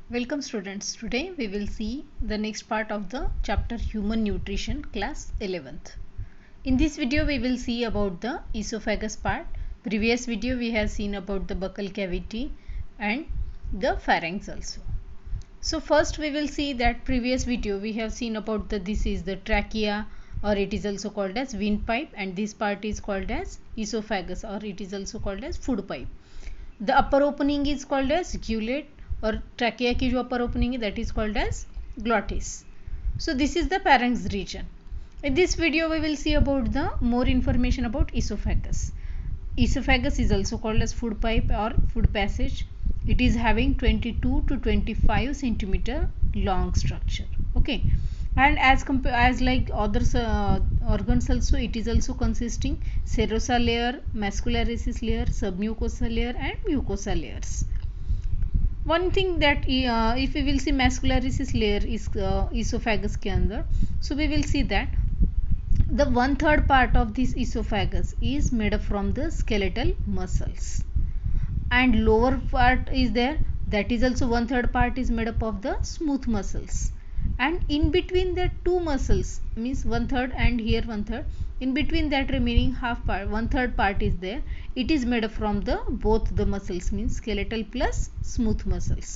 Welcome students. Today we will see the next part of the chapter Human Nutrition, class 11th. In this video we will see about the esophagus part. Previous video we have seen about the buccal cavity and the pharynx also. So first we will see that previous video we have seen about this is the trachea, or it is also called as windpipe, and this part is called as esophagus, or it is also called as food pipe. The upper opening is called as gullet, और trachea की जो upper opening है that is called as glottis. So this is the pharynx region. In this video we will see about the more information about esophagus. Esophagus is also called as food pipe or food passage. It is having 22 to 25 centimeter long structure. Okay, and as like other organs also, it is also consisting serosa layer, muscularis layer, submucosa layer and mucosa layers. One thing that if we will see muscularis layer is esophagus के अंदर, so we will see that the 1/3 part of this esophagus is made up from the skeletal muscles, and lower part is there, that is also 1/3 part is made up of the smooth muscles, and in between the two muscles means 1/3 and here 1/3, in between that remaining half part 1/3 part is there, it is made up from the both the muscles means skeletal plus smooth muscles.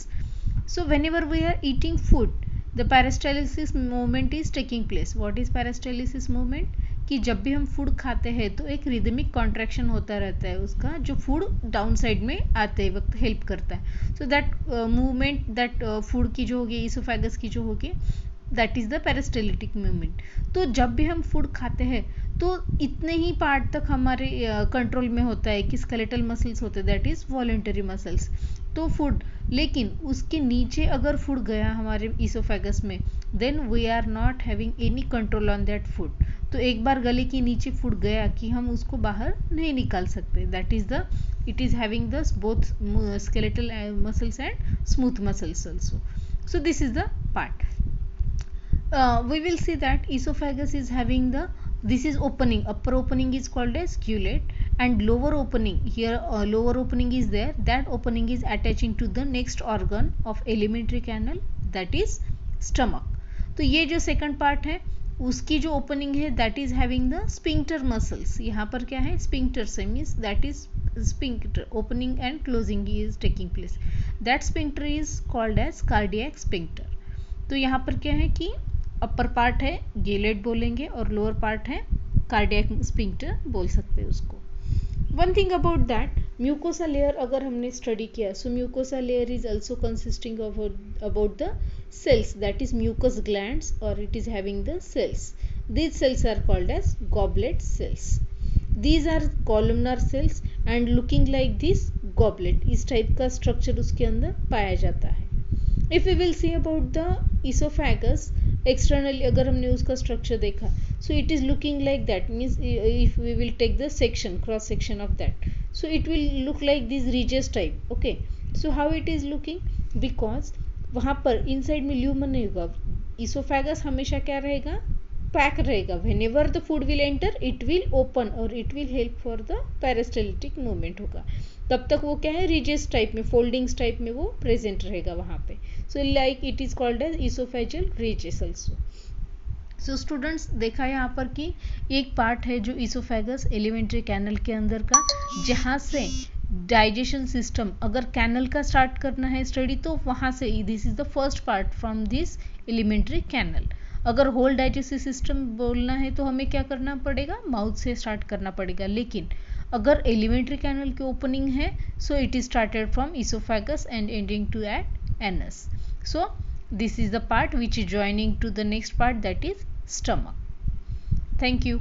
So whenever we are eating food, the peristalsis movement is taking place. What is peristalsis movement? कि जब भी हम food खाते हैं तो एक rhythmic contraction होता रहता है उसका, जो फूड डाउन साइड में आते वक्त हेल्प करता है. So that movement that food की जो होगी इसोफेगस की जो होगी दैट इज द पेरिस्टालिटिक मूवमेंट. तो जब भी हम फूड खाते हैं तो इतने ही पार्ट तक हमारे कंट्रोल में होता है कि स्केलेटल मसल्स होते हैं, दैट इज वॉलंटरी मसल्स. तो फूड, लेकिन उसके नीचे अगर फूड गया हमारे इसोफेगस में, then we are not having any control on that food. तो एक बार गले के नीचे फूड गया कि हम उसको बाहर नहीं निकाल सकते. That is the it is having the both skeletal muscles and smooth muscles also. So this is the part. We will see that esophagus is having this is opening, upper opening is called as gullet, and lower opening here lower opening is there, that opening is attaching to the next organ of alimentary canal, that is stomach. तो ये जो second part है उसकी जो opening है that is having the sphincter muscles. यहाँ पर क्या है sphincter से means that is sphincter, opening and closing is taking place. That sphincter is called as cardiac sphincter. तो यहाँ पर क्या है कि अपर पार्ट है गेलेट बोलेंगे और लोअर पार्ट है कार्डियक स्पिंक्टर बोल सकते हैं उसको. One thing about that, mucosa layer अगर हमने स्टडी किया, so mucosa layer is also consisting about the cells, that is mucous glands, or it is having the cells. These cells are called as goblet cells. These are columnar cells and looking like this goblet. इस type का structure उसके अंदर पाया जाता है. If we will see about the esophagus externally, अगर हमने उसका स्ट्रक्चर देखा, so it is looking like that, means if we will take the section, cross section of that, so it will look like this ridges type. Okay, so how it is looking? Because वहाँ पर inside में lumen नहीं होगा, oesophagus हमेशा क्या रहेगा, pack रहेगा. whenever the food will enter it will open और it will help for the peristaltic movement होगा. तब तक वो क्या है, रिजेस टाइप में, फोल्डिंग्स टाइप में वो प्रेजेंट रहेगा वहाँ पे. So like it is called as oesophageal ridges also. So students, देखा यहाँ पर कि एक पार्ट है जो इसोफेगस एलिमेंट्री कैनल के अंदर का, जहाँ से डाइजेशन सिस्टम, अगर कैनल का स्टार्ट करना है स्टडी तो वहाँ से this is the first part from this alimentary canal. अगर होल डाइजेस्टिव सिस्टम बोलना है तो हमें क्या करना पड़ेगा, माउथ से स्टार्ट करना पड़ेगा. लेकिन अगर एलिमेंट्री कैनल की ओपनिंग है, so it is started from oesophagus and ending to at anus. So this is the part which is joining to the next part, that is stomach. Thank you.